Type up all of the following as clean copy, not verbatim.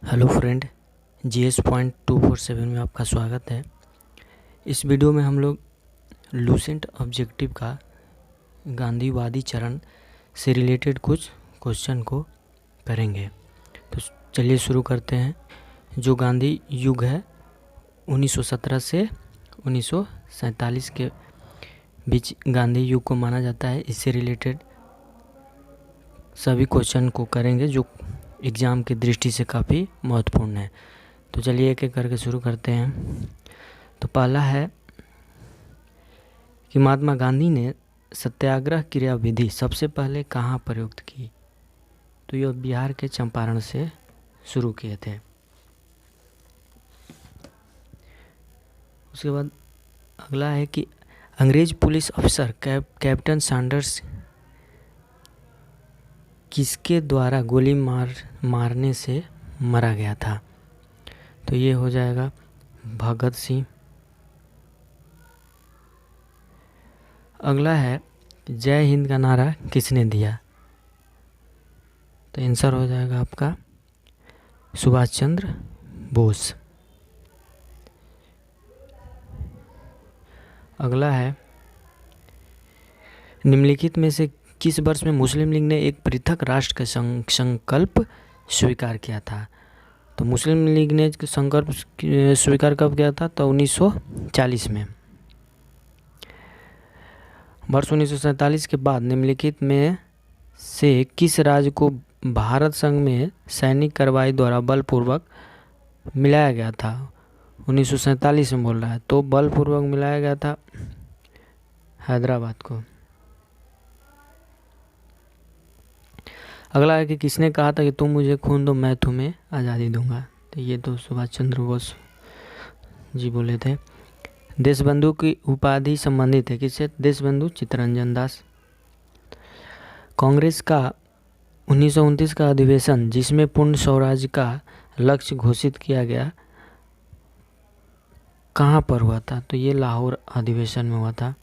Hello friend, GS point 247 में आपका स्वागत है। इस वीडियो में हम लोग लूसेंट ऑब्जेक्टिव का गांधीवादी चरण से रिलेटेड कुछ क्वेश्चन को करेंगे। तो चलिए शुरू करते हैं। जो गांधी युग है 1917 से 1947 के बीच गांधी युग को माना जाता है। इससे रिलेटेड सभी क्वेश्चन को करेंगे जो एग्ज़ाम की दृष्टि से काफ़ी महत्वपूर्ण है। तो चलिए एक एक करके शुरू करते हैं। तो पहला है कि महात्मा गांधी ने सत्याग्रह क्रियाविधि सबसे पहले कहाँ प्रयुक्त की? तो यह बिहार के चंपारण से शुरू किए थे। उसके बाद अगला है कि अंग्रेज पुलिस अफसर कैप्टन सैंडर्स किसके द्वारा गोली मारने से मरा गया था? तो ये हो जाएगा भगत सिंह। अगला है जय हिंद का नारा किसने दिया? तो आंसर हो जाएगा आपका सुभाष चंद्र बोस। अगला है निम्नलिखित में से किस वर्ष में मुस्लिम लीग ने एक पृथक राष्ट्र का संकल्प स्वीकार किया था? तो मुस्लिम लीग ने संकल्प स्वीकार कब किया था? तो 1940 में। वर्ष 1947 के बाद निम्नलिखित में से किस राज्य को भारत संघ में सैनिक कार्रवाई द्वारा बलपूर्वक मिलाया गया था? 1947 में बोल रहा है, तो बलपूर्वक मिलाया गया था हैदराबाद को। अगला है कि किसने कहा था कि तुम मुझे खून दो मैं तुम्हें आज़ादी दूंगा? तो ये तो सुभाष चंद्र बोस जी बोले थे। देशबंधु की उपाधि संबंधित है किससे? देशबंधु चित्तरंजन दास। कांग्रेस का 1929 का अधिवेशन जिसमें पूर्ण स्वराज का लक्ष्य घोषित किया गया कहाँ पर हुआ था? तो ये लाहौर अधिवेशन में हुआ था।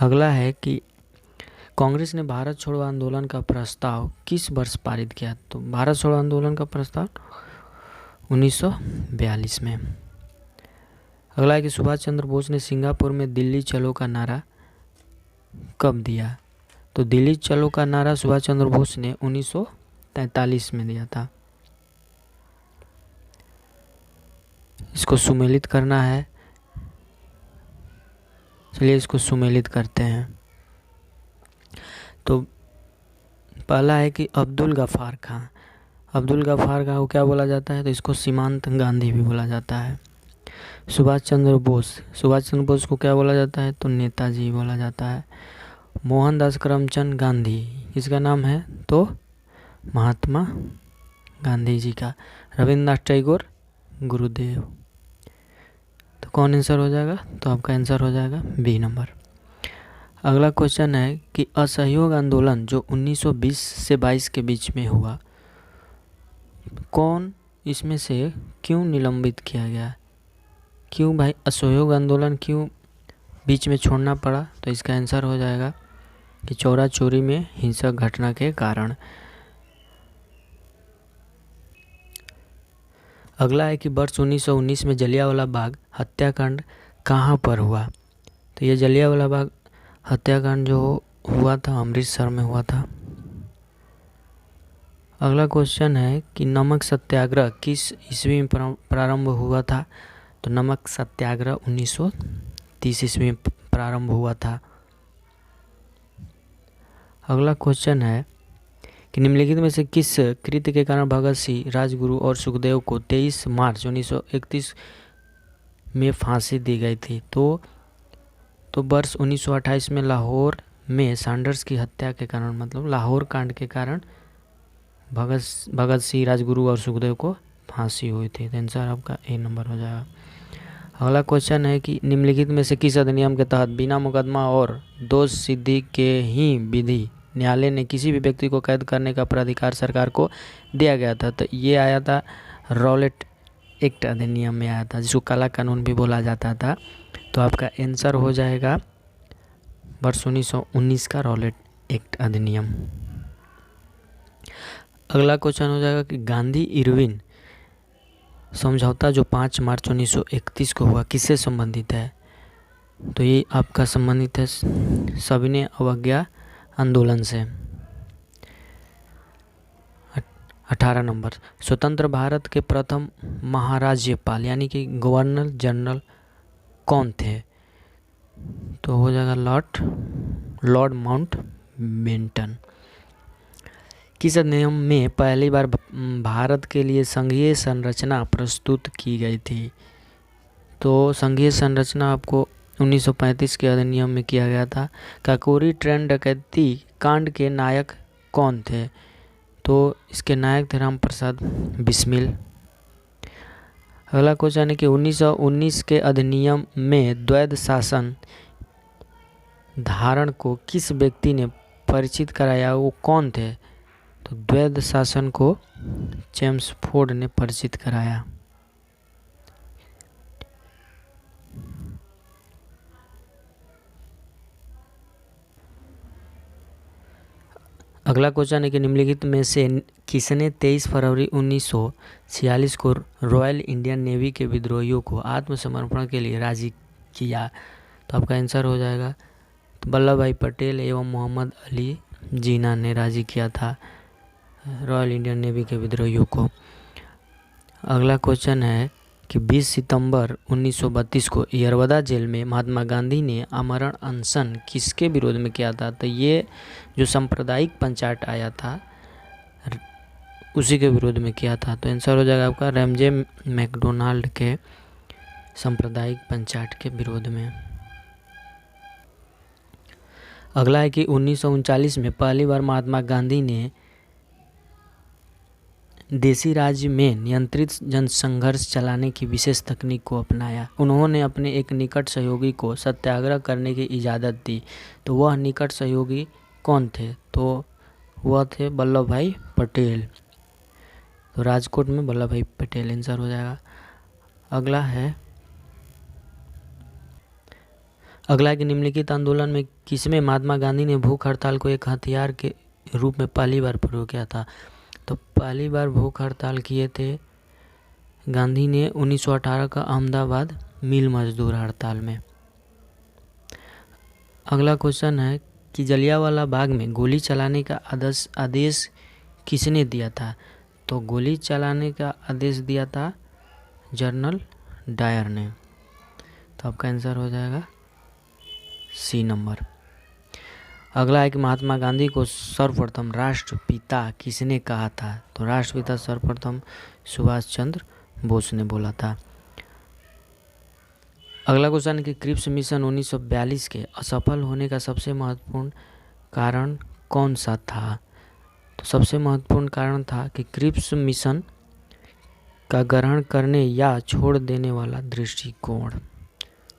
अगला है कि कांग्रेस ने भारत छोड़ो आंदोलन का प्रस्ताव किस वर्ष पारित किया? तो भारत छोड़ो आंदोलन का प्रस्ताव 1942 में। अगला है कि सुभाष चंद्र बोस ने सिंगापुर में दिल्ली चलो का नारा कब दिया? तो दिल्ली चलो का नारा सुभाष चंद्र बोस ने 1943 में दिया था। इसको सुमेलित करना है, चलिए इसको सुमेलित करते हैं। तो पहला है कि अब्दुल गफ्फार खां। अब्दुल गफ्फार खां को क्या बोला जाता है? तो इसको सीमांत गांधी भी बोला जाता है। सुभाष चंद्र बोस को क्या बोला जाता है? तो नेताजी बोला जाता है। मोहनदास करमचंद गांधी इसका नाम है तो महात्मा गांधी जी का। रविंद्रनाथ टैगोर गुरुदेव। तो कौन आंसर हो जाएगा? तो आपका आंसर हो जाएगा बी नंबर। अगला क्वेश्चन है कि असहयोग आंदोलन जो 1920 से 22 के बीच में हुआ, कौन इसमें से क्यों निलंबित किया गया? क्यों भाई असहयोग आंदोलन क्यों बीच में छोड़ना पड़ा? तो इसका आंसर हो जाएगा कि चौरा चोरी में हिंसक घटना के कारण। अगला है कि वर्ष 1919 में जलियांवाला बाग हत्याकांड कहाँ पर हुआ? तो ये जलियांवाला बाग हत्याकांड जो हुआ था अमृतसर में हुआ था। अगला क्वेश्चन है कि नमक सत्याग्रह किस ईस्वी में प्रारंभ हुआ था? तो नमक सत्याग्रह 1930 ईस्वी में प्रारंभ हुआ था। अगला क्वेश्चन है कि निम्नलिखित में से किस कृत्य के कारण भगत सिंह, राजगुरु और सुखदेव को 23 मार्च 1931 में फांसी दी गई थी? तो वर्ष 1928 में लाहौर में सैंडर्स की हत्या के कारण, मतलब लाहौर कांड के कारण भगत सिंह, राजगुरु और सुखदेव को फांसी हुई थी। तो आंसर आपका ए नंबर हो जाएगा। अगला क्वेश्चन है कि निम्नलिखित में से किस अधिनियम के तहत बिना मुकदमा और दोष सिद्धि के ही विधि न्यायालय ने किसी भी व्यक्ति को कैद करने का प्राधिकार सरकार को दिया गया था? तो ये आया था रॉलेट एक्ट अधिनियम में आया था, जिसको काला कानून भी बोला जाता था। तो आपका आंसर हो जाएगा वर्ष 1919 का रॉलेट एक्ट अधिनियम। अगला क्वेश्चन हो जाएगा कि गांधी इरविन समझौता जो 5 मार्च 1931 को हुआ किससे संबंधित है? तो ये आपका संबंधित है सविनय अवज्ञा आंदोलन से। 18 नंबर, स्वतंत्र भारत के प्रथम महाराज्यपाल यानी कि गवर्नर जनरल कौन थे? तो हो जाएगा लॉर्ड माउंटबेटन। किस अधिनियम में पहली बार भारत के लिए संघीय संरचना प्रस्तुत की गई थी? तो संघीय संरचना आपको 1935 के अधिनियम में किया गया था। काकोरी ट्रेन डकैती कांड के नायक कौन थे? तो इसके नायक थे राम प्रसाद बिस्मिल। अगला क्वेश्चन है कि 1919 के अधिनियम में द्वैध शासन धारण को किस व्यक्ति ने परिचित कराया, वो कौन थे? तो द्वैध शासन को चेम्सफोर्ड ने परिचित कराया। अगला क्वेश्चन है कि निम्नलिखित में से किसने 23 फरवरी 1946 को रॉयल इंडियन नेवी के विद्रोहियों को आत्मसमर्पण के लिए राजी किया? तो आपका आंसर हो जाएगा वल्लभ भाई पटेल एवं मोहम्मद अली जिन्ना ने राजी किया था रॉयल इंडियन नेवी के विद्रोहियों को। अगला क्वेश्चन है कि 20 सितंबर 1932 को यरवदा जेल में महात्मा गांधी ने आमरण अनशन किसके विरोध में किया था? तो ये जो सांप्रदायिक पंचायत आया था उसी के विरोध में किया था। तो आंसर हो जाएगा आपका रैमजे मैकडोनाल्ड के सांप्रदायिक पंचायत के विरोध में। अगला है कि 1939 में पहली बार महात्मा गांधी ने देसी राज्य में नियंत्रित जनसंघर्ष चलाने की विशेष तकनीक को अपनाया। उन्होंने अपने एक निकट सहयोगी को सत्याग्रह करने की इजाज़त दी। तो वह निकट सहयोगी कौन थे? तो वह थे वल्लभ भाई पटेल। तो राजकोट में वल्लभ भाई पटेल आंसर हो जाएगा। अगला है कि निम्नलिखित आंदोलन में किसमें महात्मा गांधी ने भूख हड़ताल को एक हथियार के रूप में पहली बार प्रयोग किया था? तो पहली बार भूख हड़ताल किए थे गांधी ने 1918 का अहमदाबाद मिल मजदूर हड़ताल में। अगला क्वेश्चन है कि जलियांवाला बाग में गोली चलाने का आदेश किसने दिया था? तो गोली चलाने का आदेश दिया था जनरल डायर ने। तो आपका आंसर हो जाएगा सी नंबर। अगला है कि महात्मा गांधी को सर्वप्रथम राष्ट्रपिता किसने कहा था? तो राष्ट्रपिता सर्वप्रथम सुभाष चंद्र बोस ने बोला था। अगला क्वेश्चन है कि क्रिप्स मिशन 1942 के असफल होने का सबसे महत्वपूर्ण कारण कौन सा था? तो सबसे महत्वपूर्ण कारण था कि क्रिप्स मिशन का ग्रहण करने या छोड़ देने वाला दृष्टिकोण।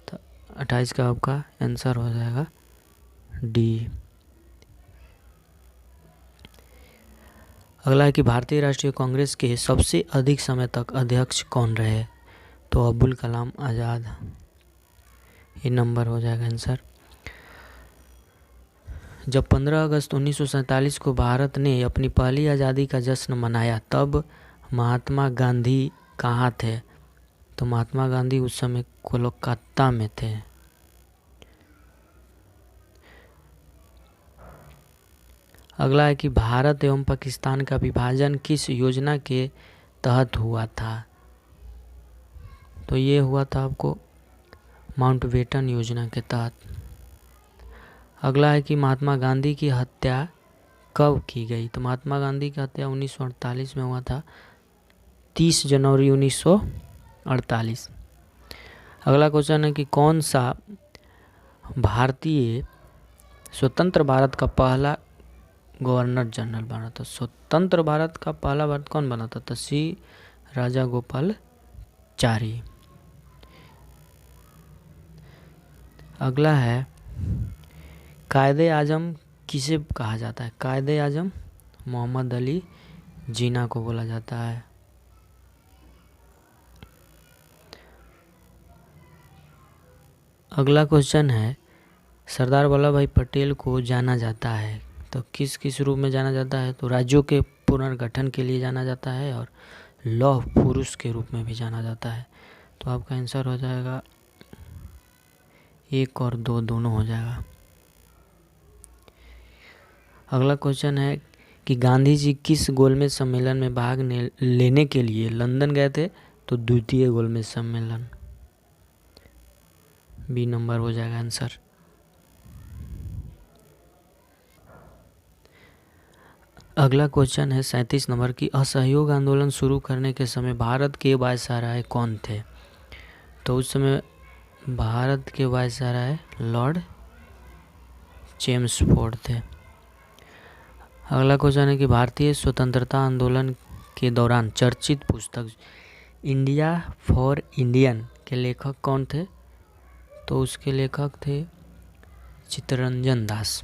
तो 28 का आपका आंसर हो जाएगा डी। अगला है कि भारतीय राष्ट्रीय कांग्रेस के सबसे अधिक समय तक अध्यक्ष कौन रहे? तो अब्दुल कलाम आज़ाद। ये नंबर हो जाएगा आंसर। जब 15 अगस्त 1947 को भारत ने अपनी पहली आज़ादी का जश्न मनाया तब महात्मा गांधी कहाँ थे? तो महात्मा गांधी उस समय कोलकाता में थे। अगला है कि भारत एवं पाकिस्तान का विभाजन किस योजना के तहत हुआ था? तो ये हुआ था आपको माउंटबेटन योजना के तहत। अगला है कि महात्मा गांधी की हत्या कब की गई? तो महात्मा गांधी की हत्या 1948 में हुआ था, 30 जनवरी 1948। अगला क्वेश्चन है कि कौन सा भारतीय स्वतंत्र भारत का पहला गवर्नर जनरल बना था? स्वतंत्र भारत का पहला भारत कौन बना था? तो सी राजागोपालाचारी। अगला है कायदे आजम किसे कहा जाता है? कायदे आजम मोहम्मद अली जिन्ना को बोला जाता है। अगला क्वेश्चन है सरदार वल्लभ भाई पटेल को जाना जाता है तो किस किस रूप में जाना जाता है? तो राज्यों के पुनर्गठन के लिए जाना जाता है और लौह पुरुष के रूप में भी जाना जाता है। तो आपका आंसर हो जाएगा 1 और 2 दोनों हो जाएगा। अगला क्वेश्चन है कि गांधी जी किस गोलमेज सम्मेलन में भाग लेने के लिए लंदन गए थे? तो द्वितीय गोलमेज सम्मेलन, बी नंबर हो जाएगा आंसर। अगला क्वेश्चन है 37 नंबर की असहयोग आंदोलन शुरू करने के समय भारत के वायसराय कौन थे? तो उस समय भारत के वायसराय लॉर्ड चेम्सफोर्ड थे। अगला क्वेश्चन है कि भारतीय स्वतंत्रता आंदोलन के दौरान चर्चित पुस्तक इंडिया फॉर इंडियन के लेखक कौन थे? तो उसके लेखक थे चित्तरंजन दास।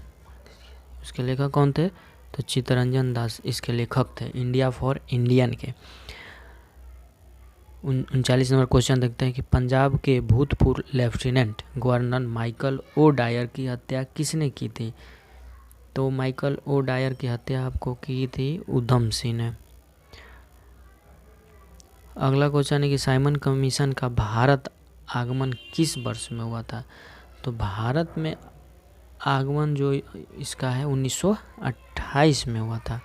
उसके लेखक कौन थे? तो चित्तरंजन दास इसके लेखक थे इंडिया फॉर इंडियन के। 39 नंबर क्वेश्चन देखते हैं कि पंजाब के भूतपूर्व lieutenant governor Michael O'Dwyer की हत्या किसने की थी? तो माइकल ओ डायर की हत्या आपको की थी उधम सिंह ने। अगला क्वेश्चन है कि साइमन कमीशन का भारत आगमन किस वर्ष में हुआ था? तो भारत में आगमन जो इसका है 1928 में हुआ था।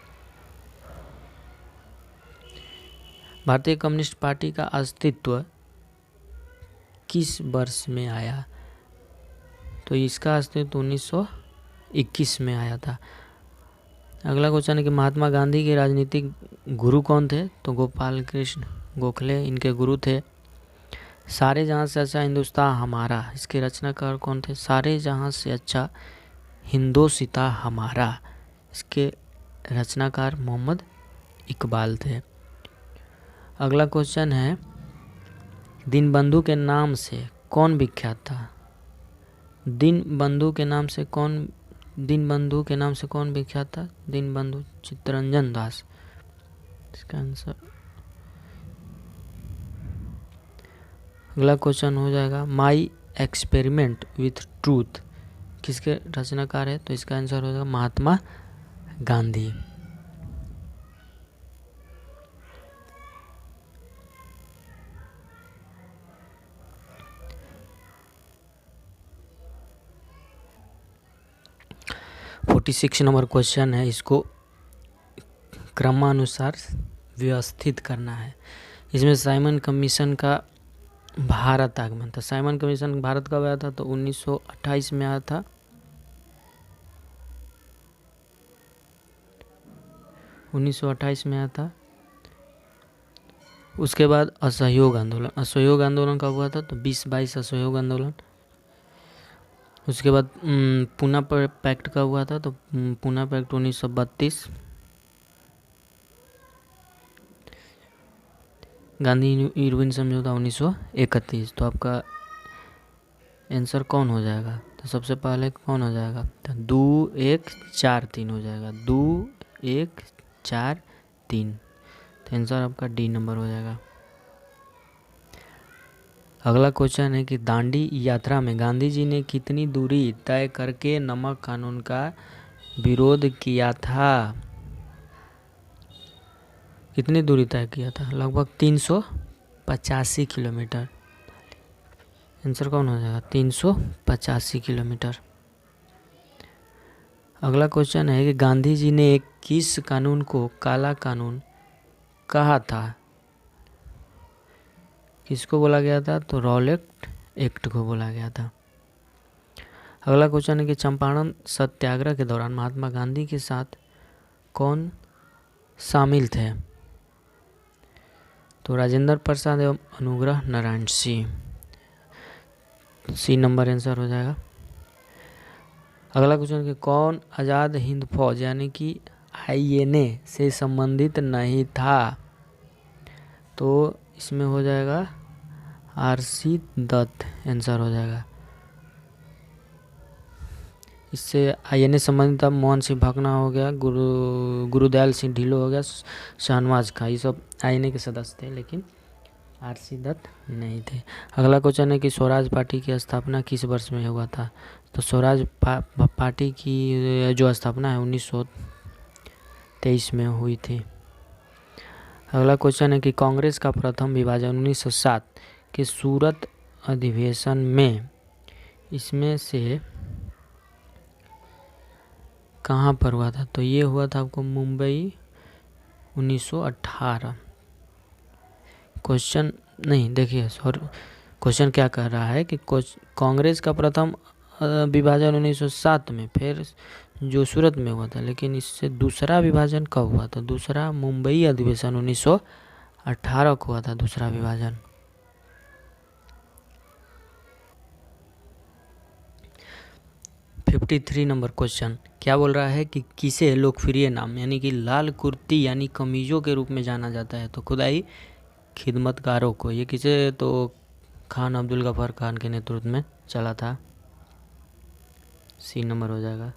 भारतीय कम्युनिस्ट पार्टी का अस्तित्व किस वर्ष में आया? तो इसका अस्तित्व 1921 में आया था। अगला क्वेश्चन है कि महात्मा गांधी के राजनीतिक गुरु कौन थे? तो गोपाल कृष्ण गोखले इनके गुरु थे। सारे जहां से अच्छा हिंदुस्तान हमारा, इसके रचनाकार कौन थे? सारे जहां से अच्छा हिंदोसिता हमारा, इसके रचनाकार मोहम्मद इकबाल थे। अगला क्वेश्चन है दीनबंधु के नाम से कौन विख्यात था? दीनबंधु के नाम से कौन विख्यात था? दीनबंधु चित्तरंजन दास, इसका आंसर। अगला क्वेश्चन हो जाएगा माई एक्सपेरिमेंट विथ ट्रूथ किसके रचनाकार है? तो इसका आंसर हो जाएगा Mahatma Gandhi. Forty 46 number question है, इसको क्रमानुसार व्यवस्थित करना है। इसमें साइमन कमीशन का भारत आगमन था। साइमन कमीशन भारत कब आया था? तो 1928 में आया था। 1928 में आया था। उसके बाद असहयोग आंदोलन कब हुआ था? तो 20-22 असहयोग आंदोलन। उसके बाद पूना पैक्ट कब हुआ था? तो पूना पैक्ट 1932। गांधी इरविन समझौता 1931। तो आपका आंसर कौन हो जाएगा? तो सबसे पहले कौन हो जाएगा? तो 2 1 4 3 हो जाएगा। 2 1 4 3। तो आंसर आपका डी नंबर हो जाएगा। अगला क्वेश्चन है कि दांडी यात्रा में गांधी जी ने कितनी दूरी तय करके नमक कानून का विरोध किया था? कितनी दूरी तय किया था? लगभग 385 किलोमीटर। आंसर कौन हो जाएगा? 385 किलोमीटर। अगला क्वेश्चन है कि गांधी जी ने किस कानून को काला कानून कहा था? किसको बोला गया था? तो रॉलेट एक्ट को बोला गया था। अगला क्वेश्चन है कि चंपारण सत्याग्रह के दौरान महात्मा गांधी के साथ कौन शामिल थे? तो राजेंद्र प्रसाद एवं Anugrah Narayan Singh, C number answer हो जाएगा। अगला क्वेश्चन कि कौन आज़ाद हिंद फौज यानी कि आईएनए से संबंधित नहीं था? तो इसमें हो जाएगा आरसी दत्त आंसर हो जाएगा। इससे आईएनए संबंधित अब मोहन सिंह भकना हो गया, गुरुदयाल सिंह ढिल्लो हो गया, शाहनवाज खां, ये सब आईएनए के सदस्य थे लेकिन आरसी दत्त नहीं थे। अगला क्वेश्चन है कि स्वराज पार्टी की स्थापना किस वर्ष में हुआ था? तो स्वराज पार्टी की जो स्थापना है 1923 में हुई थी। अगला क्वेश्चन है कि कांग्रेस का प्रथम विभाजन 1907 के सूरत अधिवेशन में इसमें से कहाँ पर हुआ था? तो ये हुआ था आपको मुंबई 1918। क्वेश्चन नहीं, देखिए सॉरी, क्वेश्चन क्या कह रहा है कि कांग्रेस का प्रथम विभाजन 1907 में, फिर जो सूरत में हुआ था, लेकिन इससे दूसरा विभाजन कब हुआ था? दूसरा मुंबई अधिवेशन 1918 को हुआ था दूसरा विभाजन। (53) नंबर क्वेश्चन क्या बोल रहा है कि किसे लोकप्रिय नाम यानी कि लाल कुर्ती यानी कमीजों के रूप में जाना जाता है? तो खुदाई खिदमतगारों को। ये किसे? तो खान अब्दुल गफार खान के नेतृत्व में चला था। सी नंबर हो जाएगा।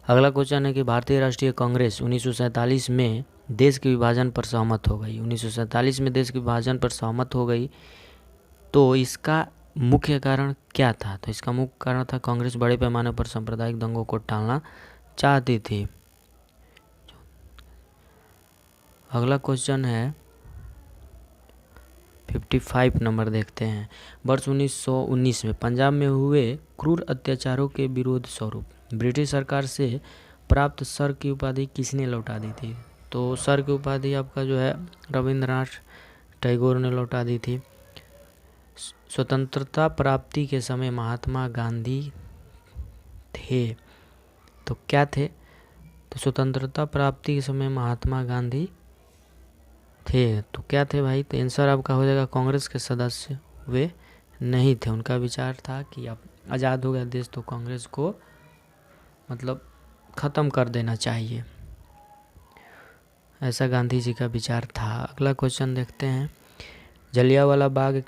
अगला क्वेश्चन है कि भारतीय राष्ट्रीय कांग्रेस 1947 में देश के विभाजन पर सहमत हो गई। 1947 में देश के विभाजन पर सहमत हो गई, तो इसका मुख्य कारण क्या था? तो इसका मुख्य कारण था कांग्रेस बड़े पैमाने पर सांप्रदायिक दंगों को टालना चाहती थी। अगला क्वेश्चन है 55 नंबर देखते हैं। वर्ष 1919 में पंजाब में हुए क्रूर अत्याचारों के विरोध स्वरूप ब्रिटिश सरकार से प्राप्त सर की उपाधि किसने लौटा दी थी? तो सर की उपाधि आपका जो है रविंद्रनाथ टैगोर ने लौटा दी थी। स्वतंत्रता प्राप्ति के समय महात्मा गांधी थे, तो क्या थे? तो स्वतंत्रता प्राप्ति के समय महात्मा गांधी थे, तो क्या थे भाई? तो आंसर आपका हो जाएगा कांग्रेस के सदस्य वे नहीं थे। उनका विचार था कि अब आज़ाद हो गया देश तो कांग्रेस को मतलब ख़त्म कर देना चाहिए, ऐसा गांधी जी का विचार था। अगला क्वेश्चन देखते हैं। जलियांवाला बाग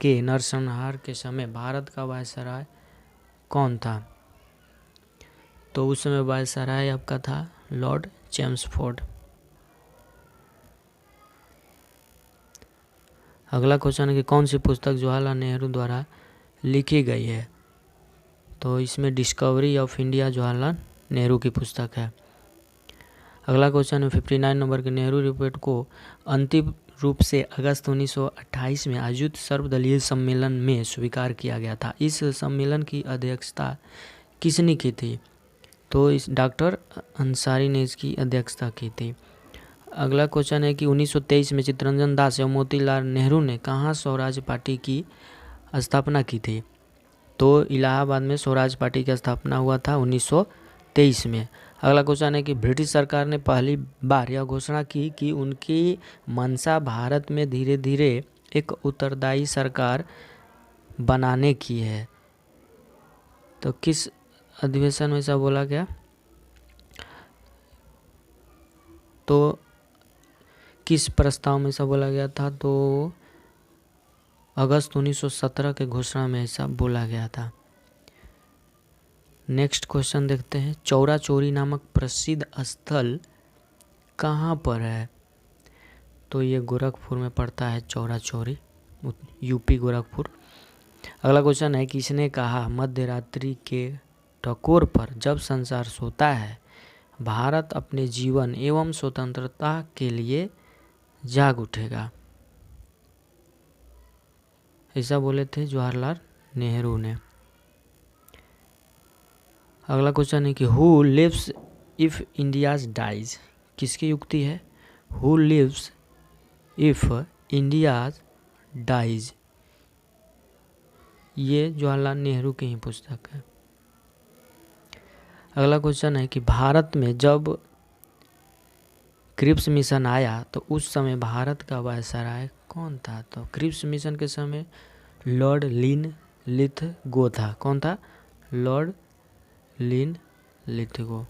के नरसंहार के समय भारत का वायसराय कौन था? तो उस समय वायसराय आपका था लॉर्ड चेम्सफोर्ड। अगला क्वेश्चन है कि कौन सी पुस्तक जवाहरलाल नेहरू द्वारा लिखी गई है? तो इसमें discovery of India Jawaharlal Nehru की पुस्तक है। अगला क्वेश्चन है 59 नंबर के नेहरू रिपोर्ट को अंतिम रूप से अगस्त 1928 में आयोजित सर्वदलीय सम्मेलन में स्वीकार किया गया था। इस सम्मेलन की अध्यक्षता किसने की थी? तो इस डॉक्टर अंसारी ने इसकी अध्यक्षता की थी। अगला क्वेश्चन है कि 1923 में चित्तरंजन दास एवं मोतीलाल नेहरू ने कहाँ स्वराज पार्टी की स्थापना की थी? तो इलाहाबाद में स्वराज पार्टी की स्थापना हुआ था 1923 में। अगला क्वेश्चन है कि ब्रिटिश सरकार ने पहली बार यह घोषणा की कि उनकी मंशा भारत में धीरे धीरे एक उत्तरदायी सरकार बनाने की है, तो किस अधिवेशन में ऐसा बोला गया? तो किस प्रस्ताव में ऐसा बोला गया था? तो अगस्त 1917 के घोषणा में ऐसा बोला गया था। नेक्स्ट क्वेश्चन देखते हैं। चौरा चौरी नामक प्रसिद्ध स्थल कहाँ पर है? तो ये गोरखपुर में पड़ता है चौरा चौरी, यूपी गोरखपुर। अगला क्वेश्चन है किसने कहा मध्य रात्रि के टकोर पर जब संसार सोता है भारत अपने जीवन एवं स्वतंत्रता के लिए जाग उठेगा? ऐसा बोले थे जवाहरलाल नेहरू ने। अगला क्वेश्चन है कि who lives if India's dies? किसकी युक्ति है? Who lives if India's dies, ये जवाहरलाल नेहरू की ही पुस्तक है। अगला क्वेश्चन है कि भारत में जब क्रिप्स मिशन आया तो उस समय भारत का वायसराय कौन था? तो क्रिप्स मिशन के समय लॉर्ड लिनलिथगो था। कौन था? Lord Linlithgow.